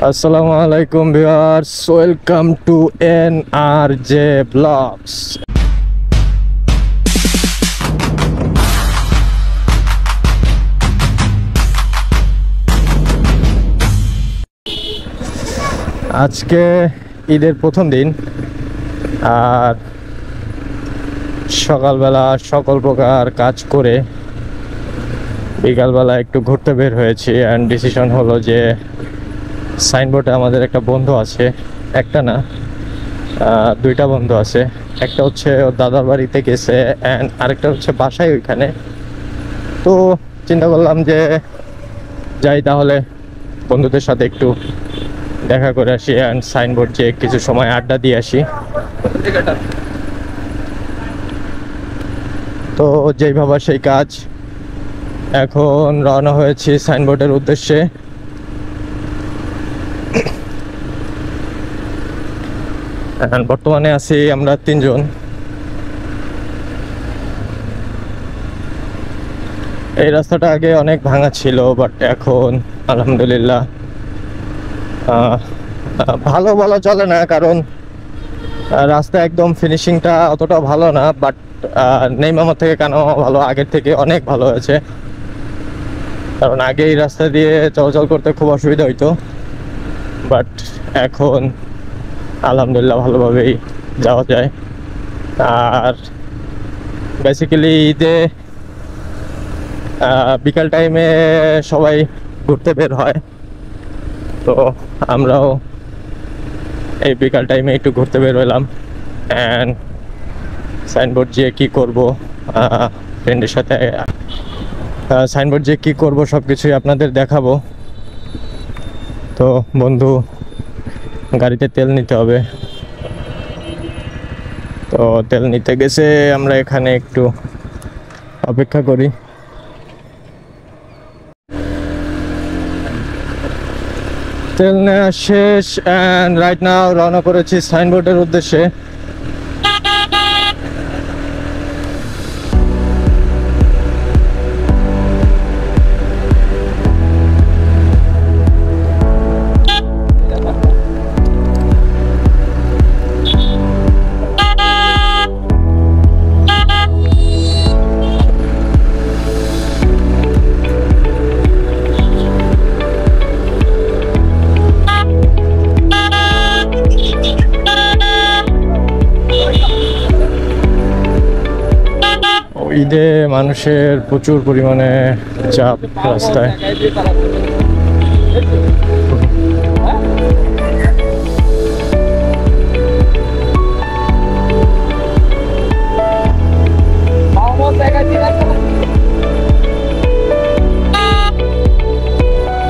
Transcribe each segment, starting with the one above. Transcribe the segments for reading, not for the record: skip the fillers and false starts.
আসসালামু আলাইকুম viewers, welcome to NRJ blogs. আজকে ঈদের প্রথম দিন, আর সকালবেলা সকল প্রকার কাজ করে বিকালবেলা একটু ঘুরতে বের হয়েছি। অ্যান্ড ডিসিশন হলো যে সাইনবোর্ডে আমাদের একটা বন্ধু আছে, একটা না দুইটা বন্ধু আছে। একটা হচ্ছে ওর দাদার বাড়িতে গেছে অ্যান্ড আরেকটা হচ্ছে বাসায় ওইখানে। তো চিন্তা করলাম যে যাই তাহলে বন্ধুদের সাথে একটু দেখা করে আসি অ্যান্ড সাইনবোর্ড যে কিছু সময় আড্ডা দিয়ে আসি। তো যেই ভাবা সেই কাজ, এখন রওনা হয়েছি সাইনবোর্ডের উদ্দেশ্যে। বর্তমানে আছি আমরা তিনজন। এই রাস্তাটা আগে অনেক ভাঙা ছিল, বাট এখন আলহামদুলিল্লাহ ভালো বলা চলে না, কারণ রাস্তা একদম ফিনিশিংটা অতটা ভালো না। বাট নেইমামার থেকে কেন ভালো, আগের থেকে অনেক ভালো হয়েছে। কারণ আগে এই রাস্তা দিয়ে চলাচল করতে খুব অসুবিধা হইতো, বাট এখন আলহামদুলিল্লাহ ভালোভাবেই যাওয়া যায়। আর বেসিক্যালি ঈদে বিকাল টাইমে সবাই ঘুরতে বের হয়, তো আমরাও এই বিকাল টাইমে একটু ঘুরতে বের হলাম। অ্যান্ড সাইনবোর্ড যে কী করবো, ফ্রেন্ডের সাথে সাইনবোর্ড যে কী করবো সব কিছুই আপনাদের দেখাবো। তো বন্ধু গাড়িতে তেল নিতে হবে, তো তেল নিতে গেছে। আমরা এখানে একটু অপেক্ষা করি। তেল নেওয়া শেষ অ্যান্ড রাইট নাও রওনা করেছি সাইনবোর্ডের উদ্দেশ্যে। ঈদে মানুষের প্রচুর পরিমাণে চাপ রাস্তায়।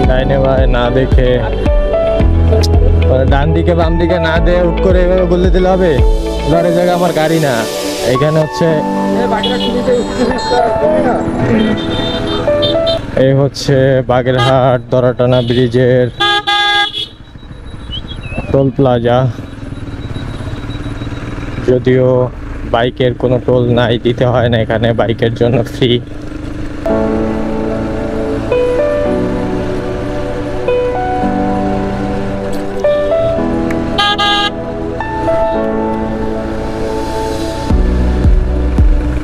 ডাইনে বাই না দেখে, ডান দিকে বাম দিকে না দিয়ে হুট করে এভাবে বলে দিলে হবে? ঘরের জায়গা আমার গাড়ি না, এখানে হচ্ছে এই হচ্ছে বাগেরহাট দরাটানা ব্রিজের টোল প্লাজা। যদিও বাইকের কোনো টোল নাই, দিতে হয় না এখানে, বাইকের জন্য free.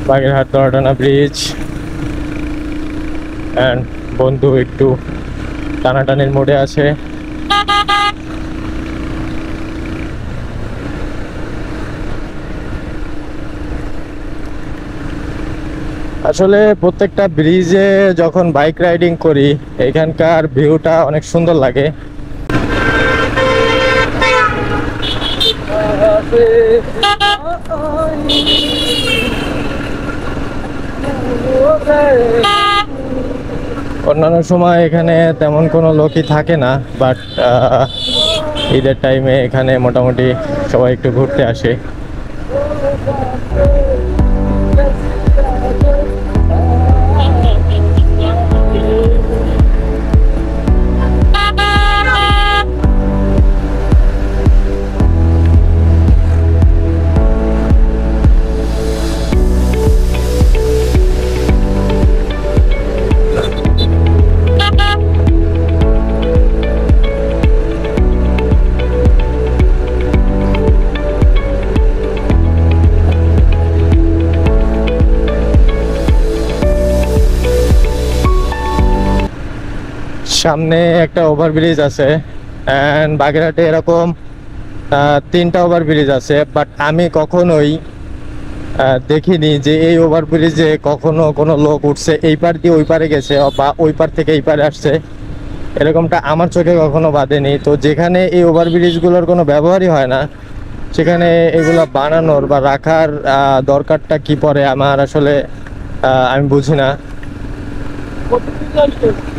Bagerhat Daratana bridge and বন্ধু একটু টানাটানির মোড়ে আছে। আসলে প্রত্যেকটা ব্রিজে যখন বাইক রাইডিং করি এখানকার ভিউটা অনেক সুন্দর লাগে। অন্যান্য সময় এখানে তেমন কোনো লোকই থাকে না, বাট ঈদের টাইমে এখানে মোটামুটি সবাই একটু ঘুরতে আসে। সামনে একটা ওভারব্রিজ আছে, অ্যান্ড বাগেরহাটে এরকম 3টা ওভারব্রিজ আছে, বাট আমি কখনোই দেখিনি যে এই ওভারব্রিজে কখনো কোনো লোক উঠছে, এই পার দিয়ে ওই পারে গেছে বা ওই পার থেকে এই পারে আসছে, এরকমটা আমার চোখে কখনো বাঁধেনি। তো যেখানে এই ওভারব্রিজগুলোর কোনো ব্যবহারই হয় না, সেখানে এগুলো বানানোর বা রাখার দরকারটা কি পড়ে আমার আসলে আমি বুঝি না।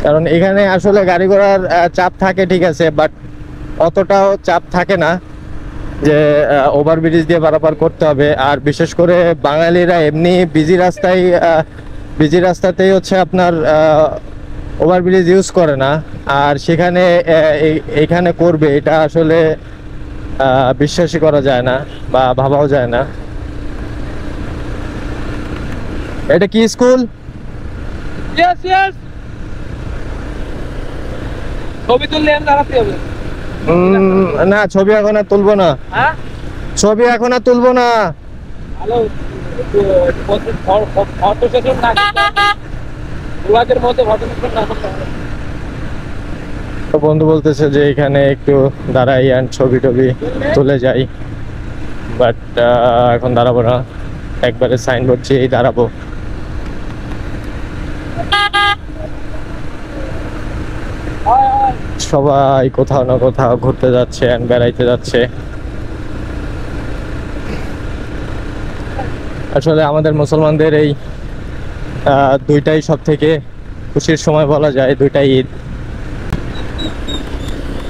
কারণ এখানে আসলে গাড়ি ঘোড়ার চাপ থাকে ঠিক আছে, বাট অতটাও চাপ থাকে না যে ওভারব্রিজ দিয়ে পারাপার করতে হবে। আর বিশেষ করে বাঙালিরা এমনি বিজি রাস্তাতেই হচ্ছে আপনার ওভারব্রিজ ইউজ করে না, আর সেখানে এইখানে করবে এটা আসলে বিশ্বাসই করা যায় না বা ভাবাও যায় না। এটা কি স্কুল? ইয়েস ইয়েস, ছবি তুললে আমি দাঁড়াতে হবে। না, ছবি এখন আর তুলবো না। হ্যাঁ, ছবি এখন আর তুলবো না। হ্যালো, ফটো সেশন না ব্লগের মধ্যে ফটো সেশন না করতে হবে। তো বন্ধু বলতেছে যে এখানে একটু দাঁড়াই আর ছবি টবি তুলে যাই, বাট এখন দাঁড়াবো না, একবারে সাইনবোর্ড চেয়েই দাঁড়াবো। সবাই কোথাও না কোথাও ঘুরতে যাচ্ছে আর বেড়াইতে যাচ্ছে। আসলে আমাদের মুসলমানদের এই দুইটাই সব থেকে খুশির সময় বলা যায়, দুইটাই ঈদ।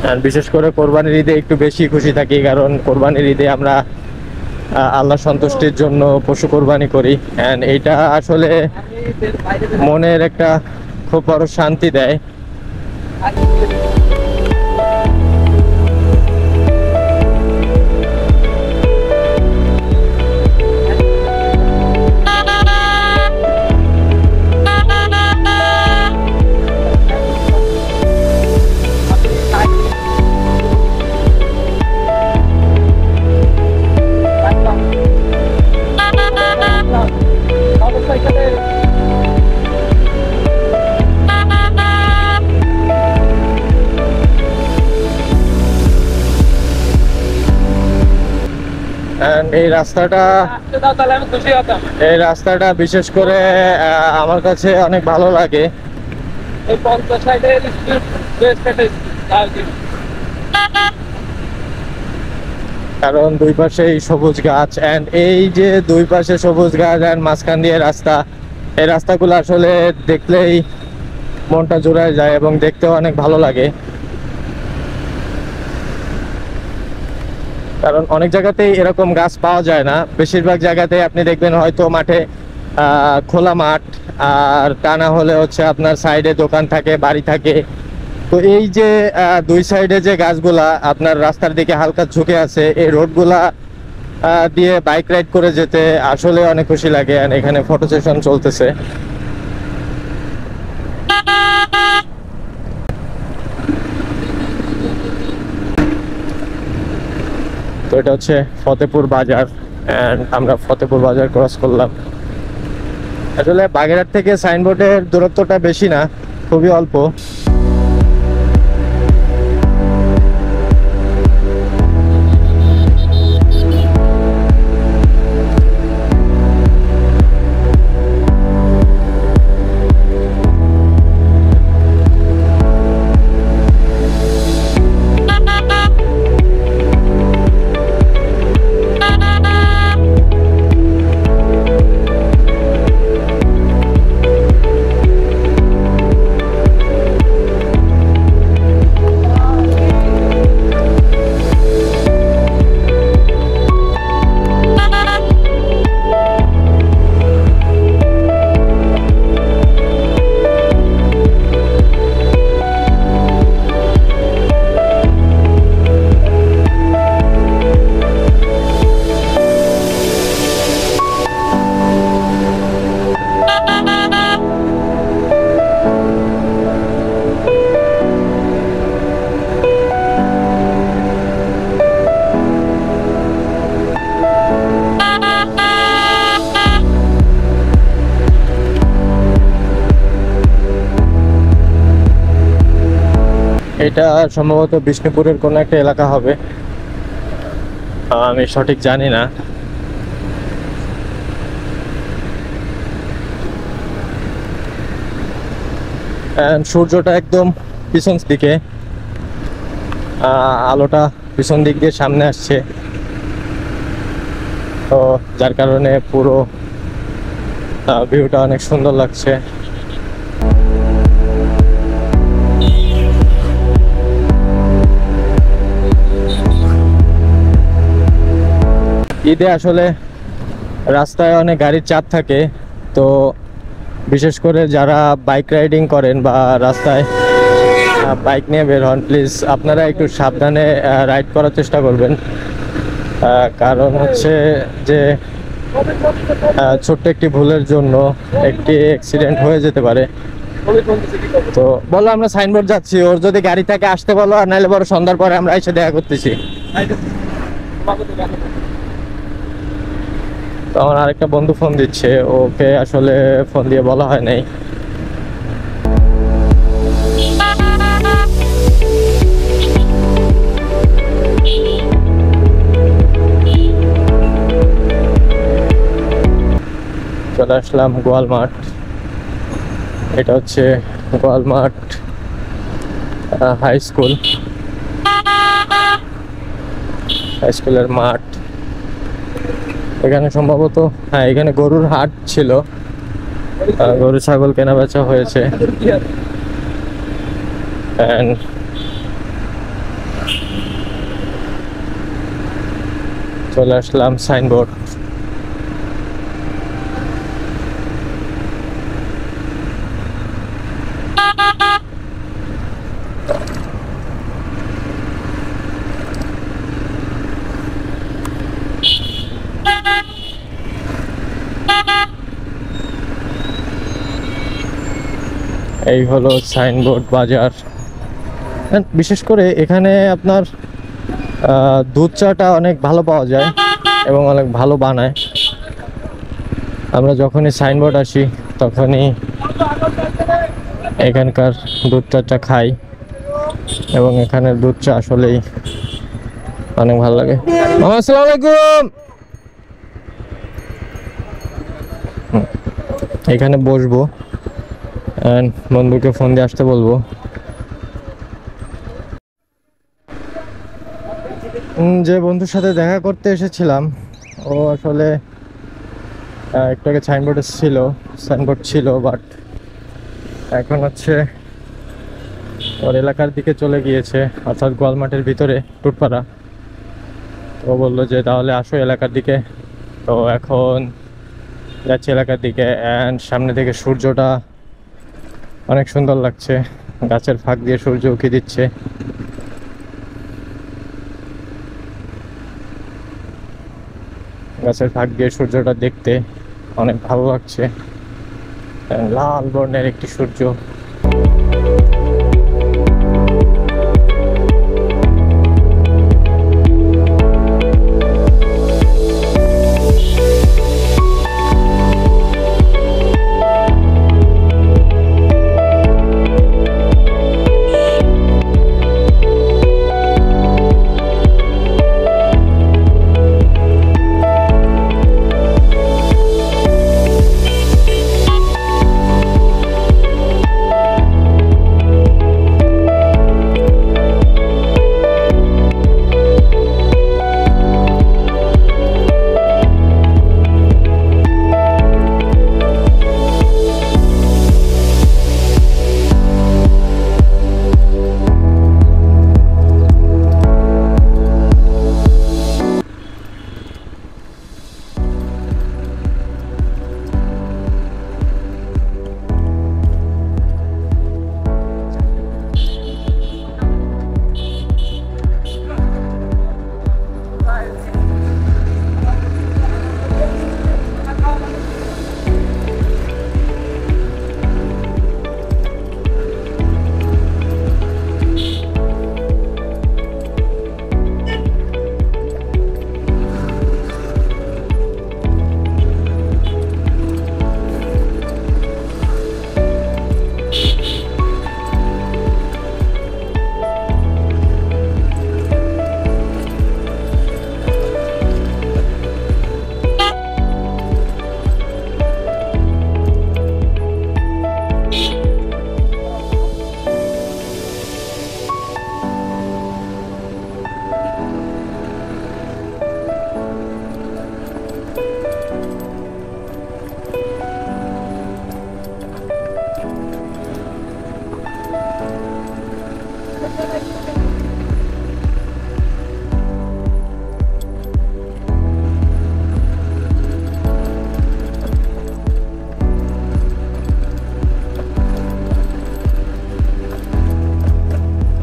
আর বিশেষ করে কোরবানির ঈদে একটু বেশি খুশি থাকি, কারণ কোরবানির ঈদে আমরা আল্লাহ সন্তুষ্টির জন্য পশু কোরবানি করি, অ্যান্ড এইটা আসলে মনের একটা খুব বড় শান্তি দেয়। এই রাস্তাটা বিশেষ করে আমার কাছে অনেক ভালো লাগে। কারণ দুই পাশে সবুজ গাছ, এন্ড এই যে দুই পাশে সবুজ গাছ এন্ড মাঝখান দিয়ে রাস্তা, এই রাস্তাগুলো আসলে দেখলেই মনটা জুড়ায় যায় এবং দেখতেও অনেক ভালো লাগে। কারণ অনেক জায়গাতেই এরকম গাছ পাওয়া যায় না, বেশিরভাগ জায়গাতে আপনি দেখবেন হয়তো মাঠে খোলা মাঠ, আর তা না হলে হচ্ছে আপনার সাইডে দোকান থাকে, বাড়ি থাকে। তো এই যে দুই সাইডে যে গাছগুলা আপনার রাস্তার দিকে হালকা ঝুঁকে আছে, এই রোডগুলা দিয়ে বাইক রাইড করে যেতে আসলে অনেক খুশি লাগে। আর এখানে ফটো সেশন চলতেছে। তো এটা হচ্ছে ফতেপুর বাজার, এন্ড আমরা ফতেপুর বাজার ক্রস করলাম। আসলে বাগেরহাট থেকে সাইনবোর্ডের দূরত্বটা বেশি না, খুবই অল্প। এটা সম্ভবত বিষ্ণুপুরের কোনো একটা এলাকা হবে, আমি সঠিক জানি না। সূর্যটা একদম পিছন দিকে, আলোটা পিছন দিক দিয়ে সামনে আসছে, তো যার কারণে পুরো ভিউটা অনেক সুন্দর লাগছে। ঈদে আসলে রাস্তায় অনেক গাড়ির চাপ থাকে, তো বিশেষ করে যারা বাইক রাইডিং করেন বা রাস্তায় বাইক নিয়ে বের হন, প্লিজ আপনারা একটু সাবধানে রাইড করার চেষ্টা করবেন। কারণ হচ্ছে যে ছোট্ট একটি ভুলের জন্য একটি অ্যাক্সিডেন্ট হয়ে যেতে পারে। তো বলো আমরা সাইনবোর্ড যাচ্ছি, ওর যদি গাড়ি থাকে আসতে বলো, আর নাহলে বড় সন্ধ্যার পরে আমরা এসে দেখা করতেছি। তো আমার আরেকটা বন্ধু ফোন দিচ্ছে, ওকে আসলে ফোন দিয়ে বলা হয় নাই। চলে আসলাম গোয়ালমাঠ। এটা হচ্ছে গোয়ালমাঠ হাই স্কুল, হাই স্কুলের মাঠ। এখানে সম্ভবত হ্যাঁ এখানে গরুর হাট ছিল, গরু ছাগল কেনা বেচা হয়েছে। And চলে আসলাম সাইনবোর্ড। এই হলো সাইনবোর্ড বাজার। বিশেষ করে এখানে আপনার দুধ চাটা অনেক ভালো পাওয়া যায় এবং অনেক ভালো বানায়। আমরা যখনই সাইনবোর্ড আসি তখনই এখানকার দুধ চাটা খাই, এবং এখানের দুধ চা আসলেই অনেক ভালো লাগে। আসসালামু আলাইকুম। এখানে বসবো, বন্ধুকে ফোন দিয়ে আসতে বলবো। যে বন্ধুর সাথে দেখা করতে এসেছিলাম, ও আসলে একটু আগে সাইনবোর্ড ছিল, বাট এখন হচ্ছে ওর এলাকার দিকে চলে গিয়েছে, অর্থাৎ গোয়ালমাঠের ভিতরে টুটপাড়া। ও বললো যে তাহলে আসো এলাকার দিকে। তো এখন যাচ্ছি এলাকার দিকে, অ্যান্ড সামনে থেকে সূর্যটা অনেক সুন্দর লাগছে, গাছের ফাঁক দিয়ে সূর্য উঁকি দিচ্ছে। গাছের ফাঁক দিয়ে সূর্যটা দেখতে অনেক ভালো লাগছে, লাল বর্ণের একটি সূর্য।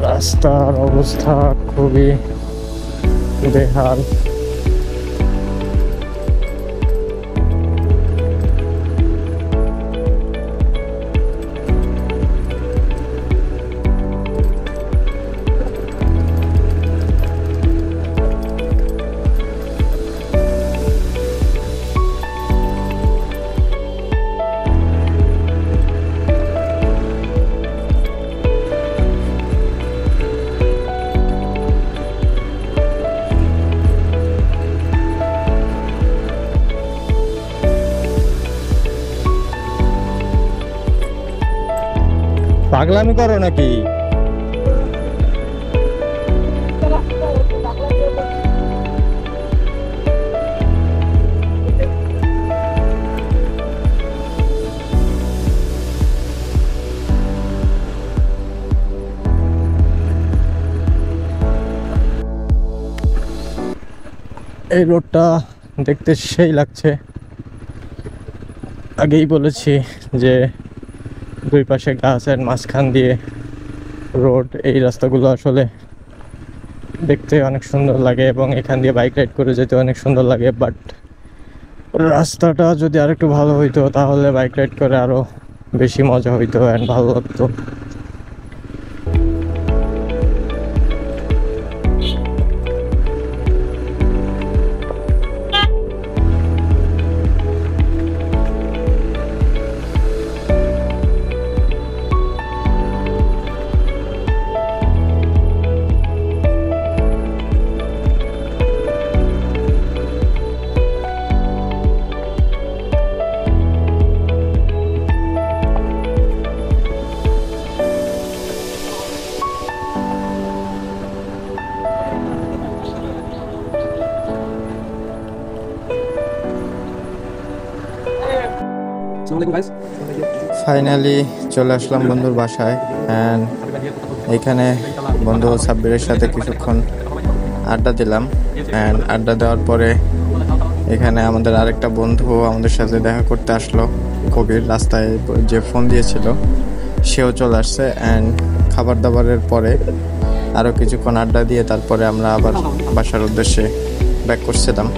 রাস্তার অবস্থা খুবই বেহাল। পাগলামি করো নাকি? এই রোডটা দেখতে সেই লাগছে। আগেই বলেছি যে দুই পাশে গাছের মাঝখান দিয়ে রোড। এই রাস্তাগুলো আসলে দেখতে অনেক সুন্দর লাগে এবং এখান দিয়ে বাইক রাইড করে যেতে অনেক সুন্দর লাগে। বাট রাস্তাটা যদি আরেকটু ভালো হইতো তাহলে বাইক রাইড করে আরো বেশি মজা হইতো অ্যান্ড ভালো লাগতো। ফাইনালি চলে আসলাম বন্ধুর বাসায় অ্যান্ড এখানে বন্ধু সাব্বিরের সাথে কিছুক্ষণ আড্ডা দিলাম। অ্যান্ড আড্ডা দেওয়ার পরে এখানে আমাদের আরেকটা বন্ধু আমাদের সাথে দেখা করতে আসলো, কবির। রাস্তায় যে ফোন দিয়েছিল সেও চলে আসছে। অ্যান্ড খাবার দাবারের পরে আরও কিছুক্ষণ আড্ডা দিয়ে তারপরে আমরা আবার বাসার উদ্দেশ্যে ব্যাক করছিলাম।